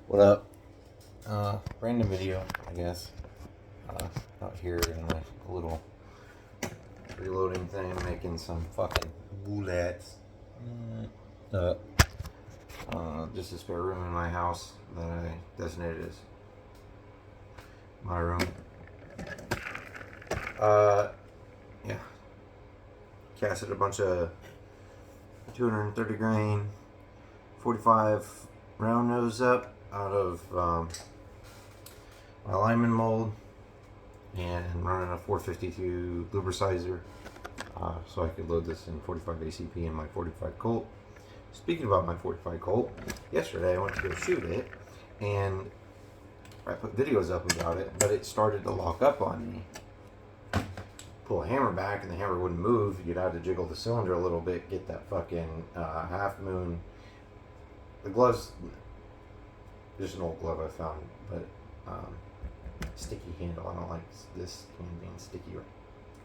What up? Random video, I guess. Out here in my little reloading thing, making some fucking bullets. Uh, just a spare room in my house that I designated as my room. Yeah. Casted a bunch of 230 grain 45 round nose up out of my Lyman mold and running a 452 lubricizer so I could load this in 45 ACP in my 45 Colt. Speaking about my 45 Colt, yesterday I went to go shoot it and I put videos up about it, but it started to lock up on me. Pull a hammer back and the hammer wouldn't move. You'd have to jiggle the cylinder a little bit, get that fucking half moon. The glove's just an old glove I found, but sticky handle. I don't like this hand being sticky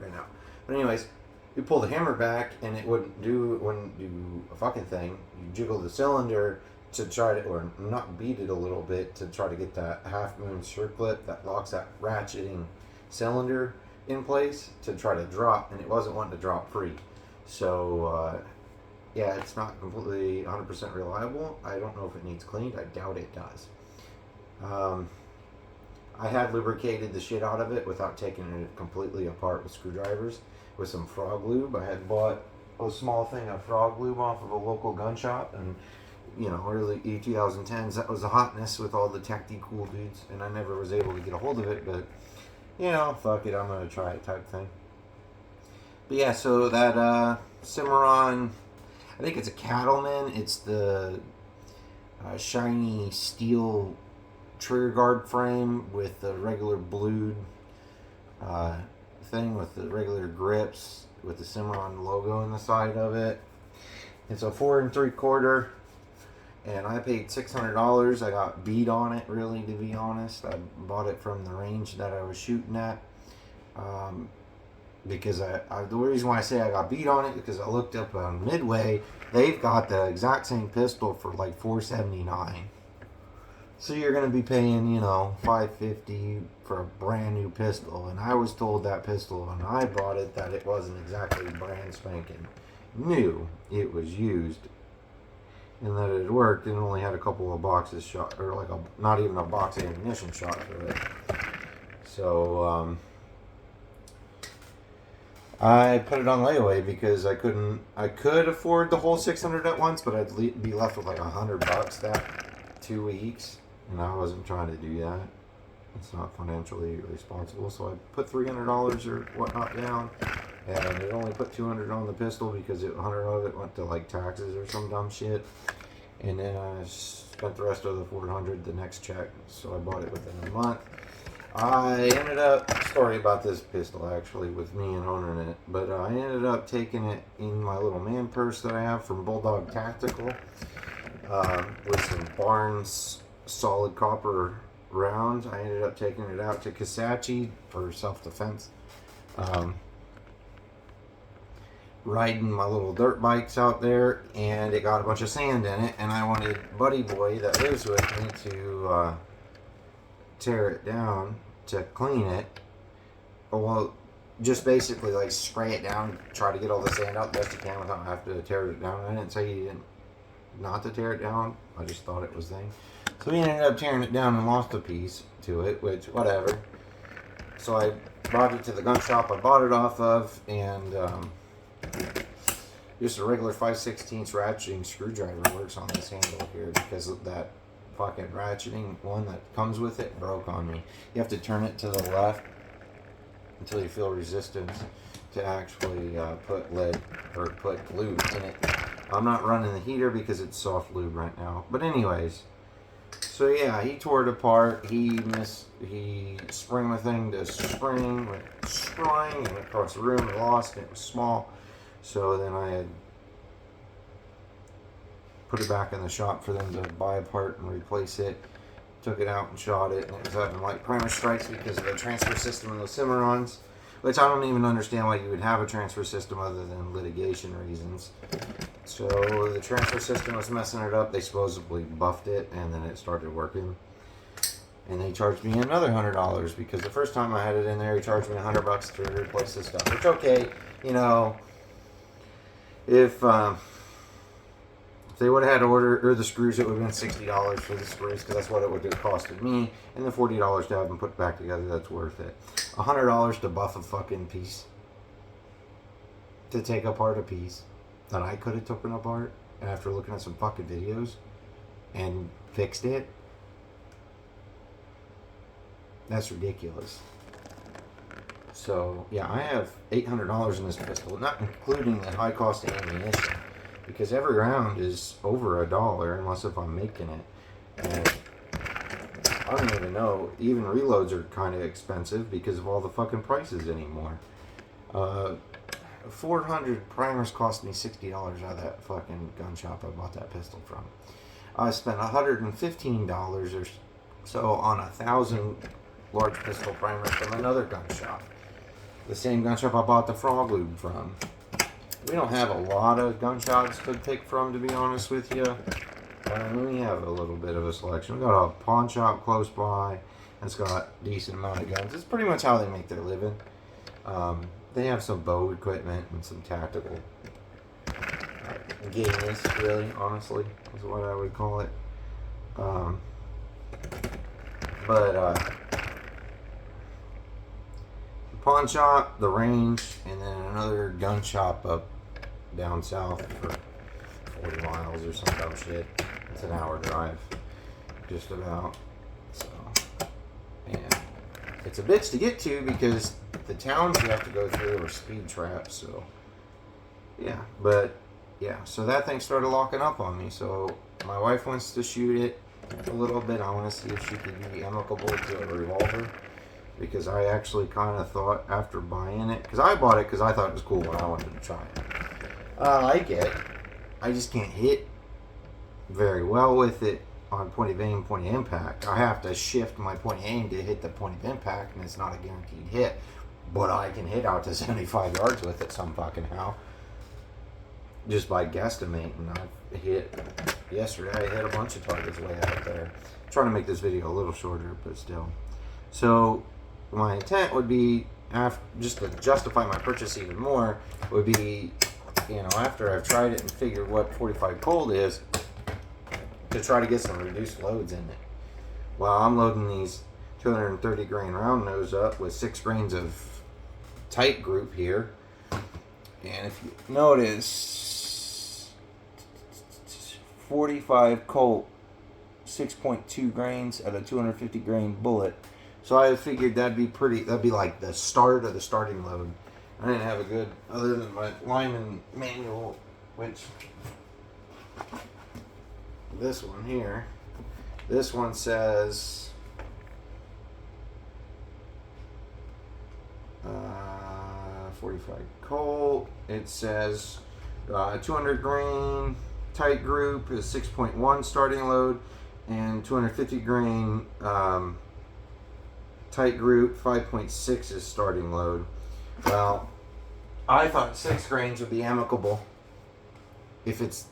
right now. But anyways, you pull the hammer back and it wouldn't do a fucking thing. You jiggle the cylinder to try to, or not beat it a little bit to try to get that half moon circlip that locks that ratcheting cylinder in place to try to drop, and it wasn't wanting to drop free. So yeah, it's not completely 100% reliable. I don't know if it needs cleaned. I doubt it does. I had lubricated the shit out of it without taking it completely apart with screwdrivers with some frog lube. I had bought a small thing of frog lube off of a local gun shop, and early 2010s, that was the hotness with all the Tactical dudes, and I never was able to get a hold of it, but fuck it, I'm gonna try it type thing. But yeah, so that Cimarron, I think it's a Cattleman. It's the shiny steel trigger guard frame with the regular blued thing with the regular grips with the Cimarron logo on the side of it. It's a 4 3/4, and I paid $600. I got beat on it, really, to be honest. I bought it from the range that I was shooting at. Because the reason why I say I got beat on it because I looked up on Midway. They've got the exact same pistol for like $479. So you're going to be paying, $550 for a brand new pistol. And I was told that pistol when I bought it that it wasn't exactly brand spanking new. It was used. And that it worked and only had a couple of boxes shot, or like not even a box of ammunition shot through it. So I put it on layaway because I could afford the whole 600 at once, but I'd be left with like $100 that 2 weeks, and I wasn't trying to do that. It's not financially responsible, so I put $300 or whatnot down, and it only put $200 on the pistol because $100 of it went to like taxes or some dumb shit, and then I spent the rest of the $400 the next check, so I bought it within a month. I ended up, story about this pistol actually with me and owning it, but I ended up taking it in my little man purse that I have from Bulldog Tactical with some Barnes solid copper rounds. I ended up taking it out to Kisatchie for self-defense. Riding my little dirt bikes out there, and it got a bunch of sand in it, and I wanted Buddy Boy that lives with me to tear it down to clean it. Well, just basically like spray it down, try to get all the sand out best you can without having to tear it down. I didn't say he didn't not to tear it down. I just thought it was thing. So he ended up tearing it down and lost a piece to it, which whatever. So I brought it to the gun shop I bought it off of, and just a regular 5/16 ratcheting screwdriver works on this handle here because of that fucking ratcheting one that comes with it broke on me. You have to turn it to the left until you feel resistance to actually put lead or put lube in it. I'm not running the heater because it's soft lube right now. But anyways, so yeah, he tore it apart. He sprung the thing to spring, went sprung and across the room and lost it. It was small. So then I had put it back in the shop for them to buy a part and replace it. Took it out and shot it, and it was having light primer strikes because of the transfer system of those Cimarrons. which I don't even understand why you would have a transfer system other than litigation reasons. So the transfer system was messing it up. They supposedly buffed it, and then it started working. And they charged me another $100 because the first time I had it in there, he charged me $100 to replace the stuff. Which, okay, you know, if they would have had to order the screws, it would have been $60 for the screws because that's what it would have costed me, and the $40 to have them put back together. That's worth it. $100 to buff a fucking piece, to take apart a piece that I could have taken apart after looking at some fucking videos and fixed it. That's ridiculous. So, yeah, I have $800 in this pistol, not including the high cost ammunition, because every round is over $1, unless if I'm making it. And I don't even know, even reloads are kind of expensive because of all the fucking prices anymore. 400 primers cost me $60 out of that fucking gun shop I bought that pistol from. I spent $115 or so on 1,000 large pistol primers from another gun shop. The same gun shop I bought the frog lube from. We don't have a lot of gun shops to pick from, to be honest with you. We have a little bit of a selection. We got a pawn shop close by that's got a decent amount of guns. It's pretty much how they make their living. They have some bow equipment and some tactical gayness, really, honestly, is what I would call it. Pawn shop, the range, and then another gun shop up down south for 40 miles or some dumb shit. It's an hour drive, just about. So, and it's a bitch to get to because the towns you have to go through are speed traps. So, yeah, but yeah, so that thing started locking up on me. So my wife wants to shoot it a little bit. I want to see if she could be amicable to a revolver. Because I actually kind of thought after buying it, because I bought it because I thought it was cool and I wanted to try it. I like it. I just can't hit very well with it on point of aim, point of impact. I have to shift my point of aim to hit the point of impact, and it's not a guaranteed hit. But I can hit out to 75 yards with it some fucking how. Just by guesstimating. I've hit, yesterday I hit a bunch of targets way out there. I'm trying to make this video a little shorter, but still. So, my intent would be, just to justify my purchase even more, would be, after I've tried it and figured what 45 Colt is, to try to get some reduced loads in it. Well, I'm loading these 230 grain round nose up with 6 grains of tight group here. And if you notice, 45 Colt, 6.2 grains at a 250 grain bullet. So I figured that'd be like the start of the starting load. I didn't have a good, other than my Lyman manual, which, this one here, this one says, 45 Colt, it says 200 grain tight group is 6.1 starting load, and 250 grain tight group 5.6 is starting load. Well, I thought 6 grains would be amicable if it's,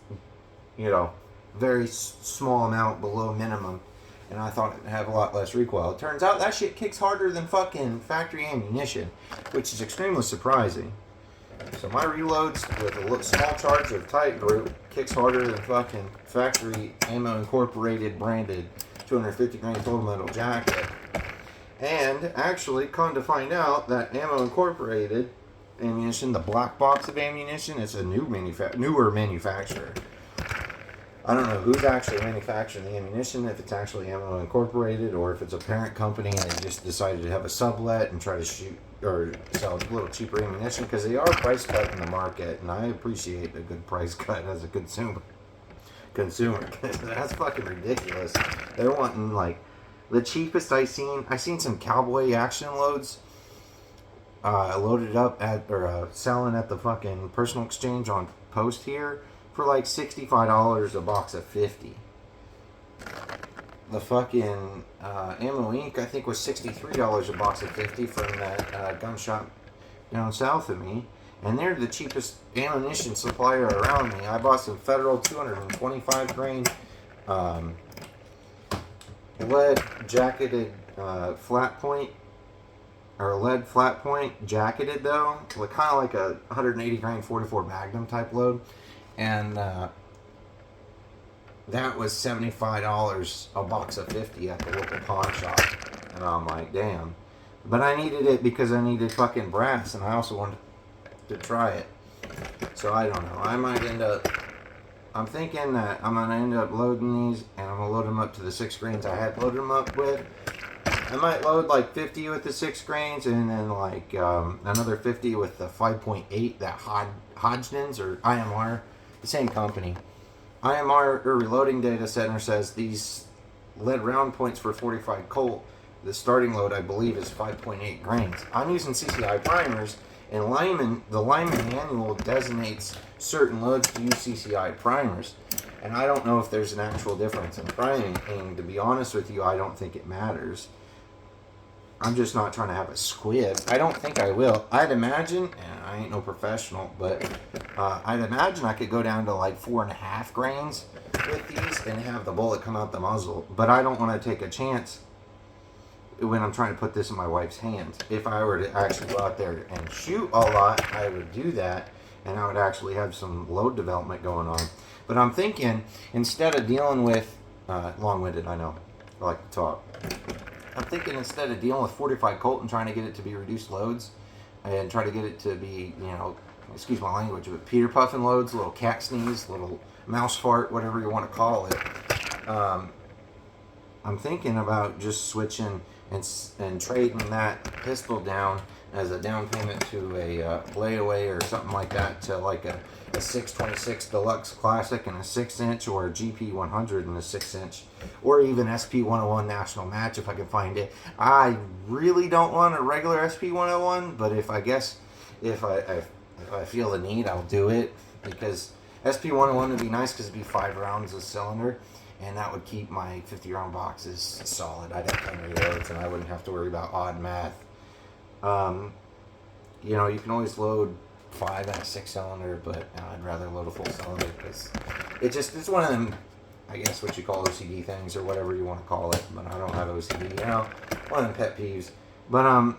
very small amount below minimum, and I thought it'd have a lot less recoil. It turns out that shit kicks harder than fucking factory ammunition, which is extremely surprising. So my reloads with a small charge of tight group kicks harder than fucking factory ammo incorporated branded 250 grain total metal jacket. And actually, come to find out that Ammo Incorporated ammunition, the black box of ammunition, it's a newer manufacturer. I don't know who's actually manufacturing the ammunition, if it's actually Ammo Incorporated or if it's a parent company and they just decided to have a sublet and try to shoot or sell a little cheaper ammunition, because they are price cutting the market, and I appreciate a good price cut as a consumer. That's fucking ridiculous. They're wanting like the cheapest I seen some cowboy action loads loaded up at or selling at the fucking personal exchange on post here for like $65 a box of 50. The fucking Ammo Inc. I think was $63 a box of 50 from that gun shop down south of me, and they're the cheapest ammunition supplier around me. I bought some Federal 225 grain lead jacketed flat point, or lead flat point jacketed though, kind of like a 180 grain 44 Magnum type load, and that was $75 a box of 50 at the local pawn shop, and I'm like, damn. But I needed it because I needed fucking brass, and I also wanted to try it. So I don't know. I might end up. I'm thinking that I'm gonna end up loading these, and I'm gonna load them up to the 6 grains I had loaded them up with. I might load like 50 with the 6 grains, and then like another 50 with the 5.8 that Hodgdon's or IMR, the same company. IMR or Reloading Data Center says these lead round points for 45 Colt, the starting load I believe is 5.8 grains. I'm using CCI primers, and the Lyman manual designates certain loads to use CCI primers, and I don't know if there's an actual difference in priming, and to be honest with you, I don't think it matters. I'm just not trying to have a squib. I don't think I will. I'd imagine, and I ain't no professional, but I'd imagine I could go down to like 4.5 grains with these and have the bullet come out the muzzle. But I don't want to take a chance when I'm trying to put this in my wife's hands. If I were to actually go out there and shoot a lot, I would do that, and I would actually have some load development going on. But I'm thinking, instead of dealing with, long-winded, I know, I like to talk. I'm thinking instead of dealing with 45 Colt and trying to get it to be reduced loads and try to get it to be, you know, excuse my language, but Peter Puffin loads, little cat sneeze, little mouse fart, whatever you want to call it. I'm thinking about just switching and trading that pistol down as a down payment to a layaway or something like that, to like a 626 Deluxe Classic in a 6-inch, or a GP100 in a 6-inch, or even SP101 National Match if I can find it. I really don't want a regular SP101, but if I feel the need, I'll do it, because SP101 would be nice because it'd be 5 rounds a cylinder, and that would keep my 50-round boxes solid. I'd have 10 reloads, and I wouldn't have to worry about odd math. You know, you can always load 5 at a 6-cylinder, but I'd rather load a full cylinder because it's one of them, I guess what you call OCD things, or whatever you want to call it, but I don't have OCD, you know, one of them pet peeves. But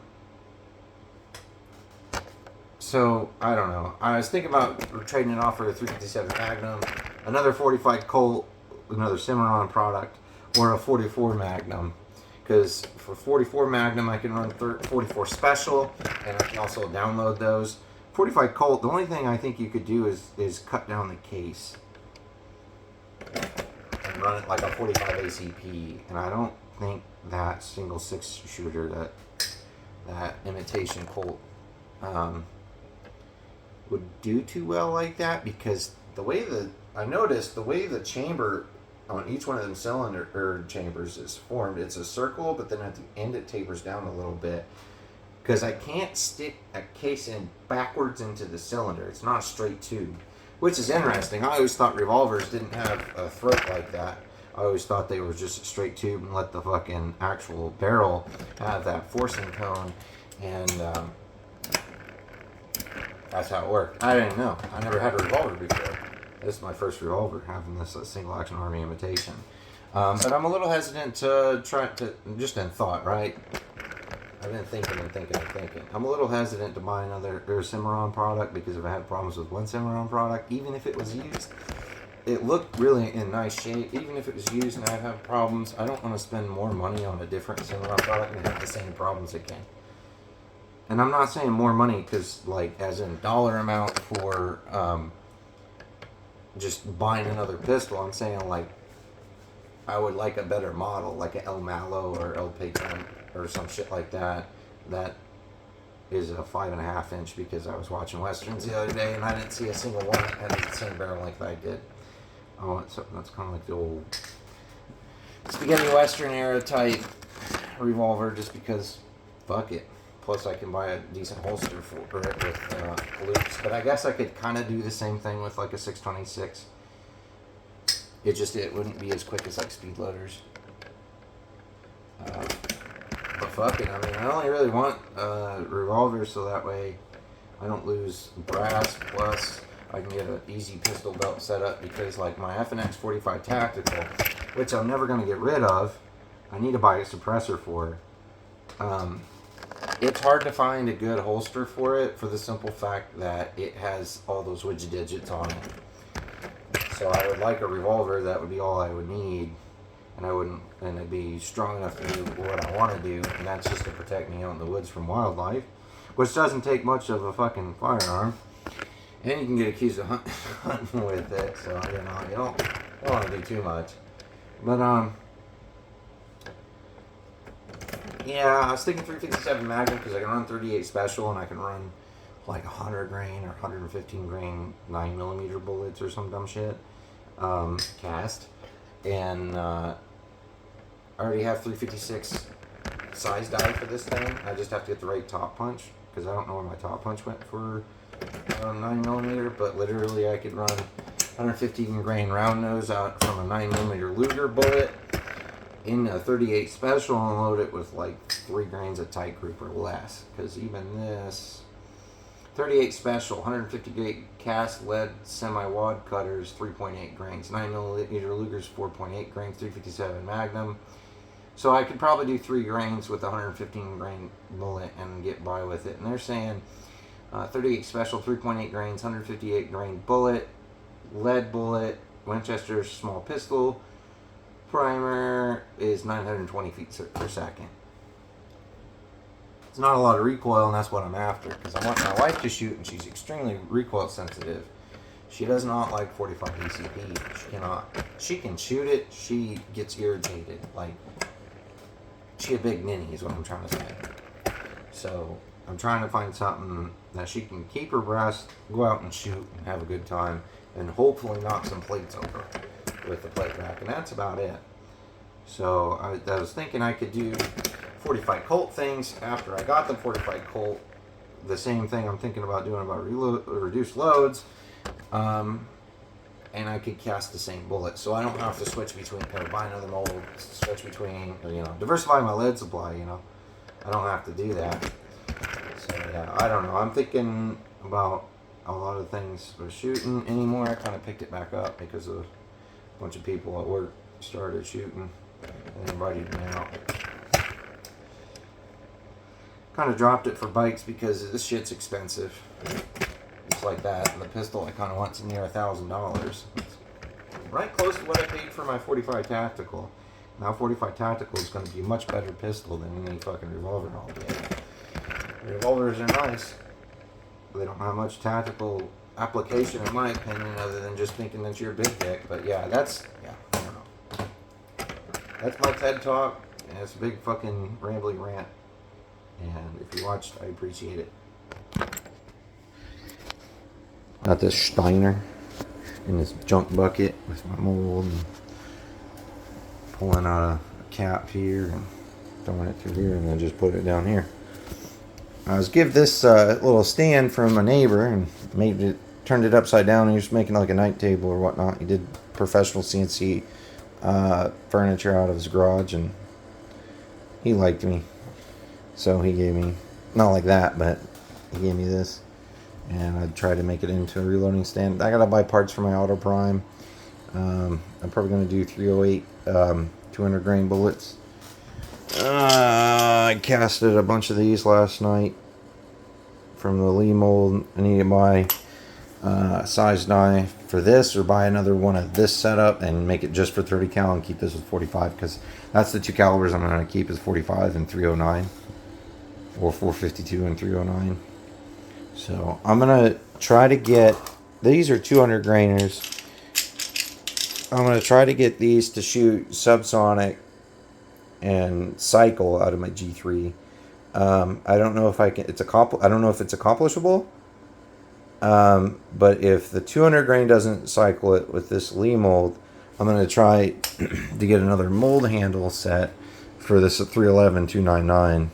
so I don't know. I was thinking about trading it off for a 357 Magnum, another 45 Colt, another Cimarron product, or a 44 Magnum. Because for 44 Magnum, I can run 44 Special, and I can also download those. 45 Colt, the only thing I think you could do is cut down the case and run it like a 45 ACP. And I don't think that single 6-shooter, that imitation Colt, would do too well like that, because I noticed the way the chamber on each one of them cylinder chambers is formed, it's a circle, but then at the end it tapers down a little bit, because I can't stick a case in backwards into the cylinder. It's not a straight tube, which is interesting. I always thought revolvers didn't have a throat like that. I always thought they were just a straight tube and let the fucking actual barrel have that forcing cone, and that's how it worked. I didn't know. I never had a revolver before. This is my first revolver, having this single action Army imitation. But I'm a little hesitant to try to, just in thought, right? I've been thinking. I'm a little hesitant to buy another Cimarron product, because if I had problems with one Cimarron product, even if it was used, it looked really in nice shape. Even if it was used and I'd have problems, I don't want to spend more money on a different Cimarron product and have the same problems again. And I'm not saying more money because, like, as in dollar amount for just buying another pistol. I'm saying, like, I would like a better model, like an El Malo or El Patron or some shit like that. That is a 5.5 inch, because I was watching Westerns the other day and I didn't see a single one that had the same barrel length I did. Oh, that's kind of like the old spaghetti Western era type revolver, just because, fuck it. Plus, I can buy a decent holster for it with loops. But I guess I could kind of do the same thing with like a 626. It wouldn't be as quick as like speed loaders. But fuck it. I mean, I only really want revolvers so that way I don't lose brass, plus I can get an easy pistol belt set up because like my FNX 45 Tactical, which I'm never going to get rid of, I need to buy a suppressor for. It's hard to find a good holster for it for the simple fact that it has all those widget digits on it. So I would like a revolver that would be all I would need, and it'd be strong enough to do what I want to do, and that's just to protect me out in the woods from wildlife, which doesn't take much of a fucking firearm. And you can get accused of hunting with it, so you don't want to do too much. But yeah, I was thinking 357 Magnum because I can run 38 Special and I can run like 100 grain or 115 grain 9mm bullets or some dumb shit cast. And I already have 356 size die for this thing. I just have to get the right top punch because I don't know where my top punch went for 9mm, but literally I could run 115 grain round nose out from a 9mm Luger bullet in a 38 Special and load it with like 3 grains of tight group or less, because even this 38 Special 150 grain cast lead semi-wad cutters 3.8 grains, 9mm Luger's 4.8 grains, 357 Magnum. So I could probably do 3 grains with a 115 grain bullet and get by with it. And they're saying 38 Special 3.8 grains, 158 grain bullet, lead bullet, Winchester small pistol, primer is 920 feet per second. It's not a lot of recoil, and that's what I'm after, because I want my wife to shoot, and she's extremely recoil sensitive. She does not like 45 ACP. She cannot. She can shoot it. She gets irritated. Like, she a big ninny is what I'm trying to say. So I'm trying to find something that she can keep her breast, go out and shoot, and have a good time, and hopefully knock some plates over with the plate rack, and that's about it. So I was thinking I could do 45 Colt things after I got the 45 Colt. The same thing I'm thinking about doing about reduced loads, and I could cast the same bullet, so I don't have to switch between or buy another mold, switch between, or, diversify my lead supply. I don't have to do that. So yeah, I don't know. I'm thinking about a lot of things for shooting anymore. I kind of picked it back up because of a bunch of people at work started shooting and invited me out. Kind of dropped it for bikes because this shit's expensive. It's like that, and the pistol I kind of want's near $1,000. Right close to what I paid for my 45 Tactical. Now 45 Tactical is going to be a much better pistol than any fucking revolver I'll get. Revolvers are nice, but they don't have much tactical application in my opinion, other than just thinking that you're a big dick. But I don't know. That's my TED Talk, and it's a big fucking rambling rant. And if you watched, I appreciate it. Got this Steiner in this junk bucket with my mold, and pulling out a cap here and throwing it through here, and then just put it down here. I was give this little stand from a neighbor and turned it upside down, and he was making like a night table or whatnot. He did professional CNC furniture out of his garage, and he liked me, so he gave me, not like that, but he gave me this, and I tried to make it into a reloading stand. I gotta buy parts for my Auto Prime. I'm probably gonna do 308 200 grain bullets. I casted a bunch of these last night from the Lee mold. I need to buy size die for this, or buy another one of this setup and make it just for 30 cal and keep this with 45, because that's the two calibers I'm going to keep, is 45 and 309, or 452 and 309. So I'm going to try to get, these are 200 grainers. I'm going to try to get these to shoot subsonic and cycle out of my G3. I don't know if I can. I don't know if it's accomplishable. But if the 200 grain doesn't cycle it with this Lee mold, I'm gonna try to get another mold handle set for this 311 299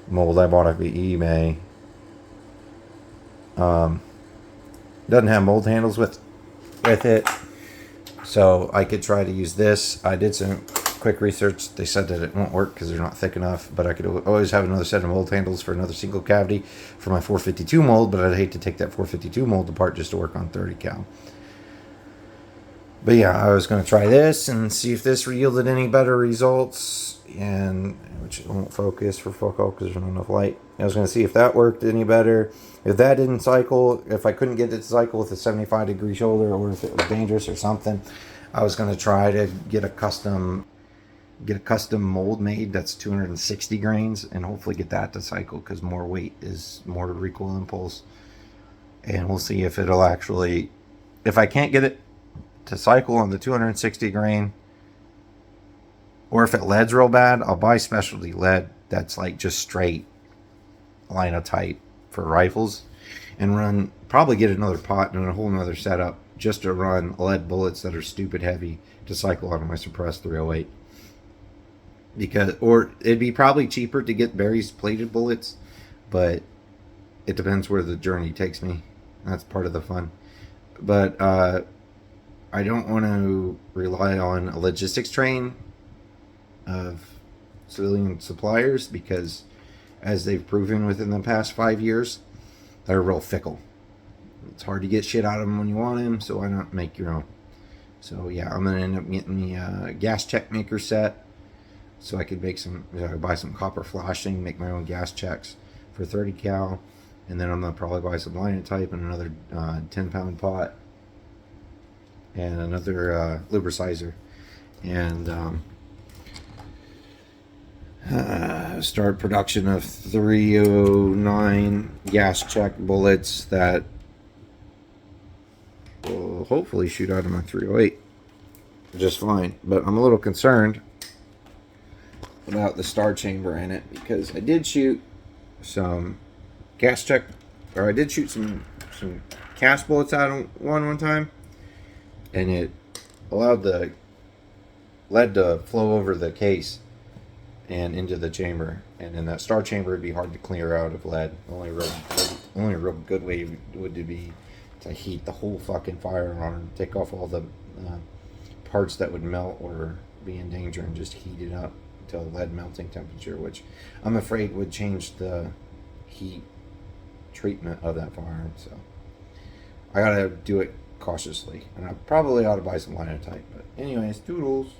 mold I bought off of eBay. Doesn't have mold handles with it, so I could try to use this. I did some quick research, they said that it won't work because they're not thick enough, but I could always have another set of mold handles for another single cavity for my 452 mold, but I'd hate to take that 452 mold apart just to work on 30 cal. But yeah, I was going to try this and see if this yielded any better results, and which won't focus for focal because there's not enough light. I was going to see if that worked any better. If that didn't cycle, if I couldn't get it to cycle with a 75-degree shoulder, or if it was dangerous or something, I was going to try to get a custom mold made that's 260 grains and hopefully get that to cycle, because more weight is more recoil impulse. And we'll see if it'll actually, if I can't get it to cycle on the 260 grain, or if it leads real bad, I'll buy specialty lead that's like just straight linotype for rifles, and probably get another pot and a whole nother setup just to run lead bullets that are stupid heavy to cycle on my suppressed 308. Or it'd be probably cheaper to get Barry's plated bullets, but it depends where the journey takes me. That's part of the fun. But I don't want to rely on a logistics train of civilian suppliers, because as they've proven within the past 5 years, they're real fickle. It's hard to get shit out of them when you want them, so why not make your own? So yeah, I'm going to end up getting me a gas check maker set, so I could buy some copper flashing, make my own gas checks for 30 cal, and then I'm going to probably buy some linotype and another 10-pound pot and another lubricizer, and start production of 309 gas check bullets that will hopefully shoot out of my 308 just fine. But I'm a little concerned about the star chamber in it, because I did shoot some gas check, or I did shoot some cast bullets out of one time, and it allowed the lead to flow over the case and into the chamber, and in that star chamber it'd be hard to clear out of lead. Only a real good way would be to heat the whole fucking firearm and take off all the parts that would melt or be in danger, and just heat it up to lead melting temperature, which I'm afraid would change the heat treatment of that firearm. So I gotta do it cautiously, and I probably ought to buy some linotype. But anyways, toodles.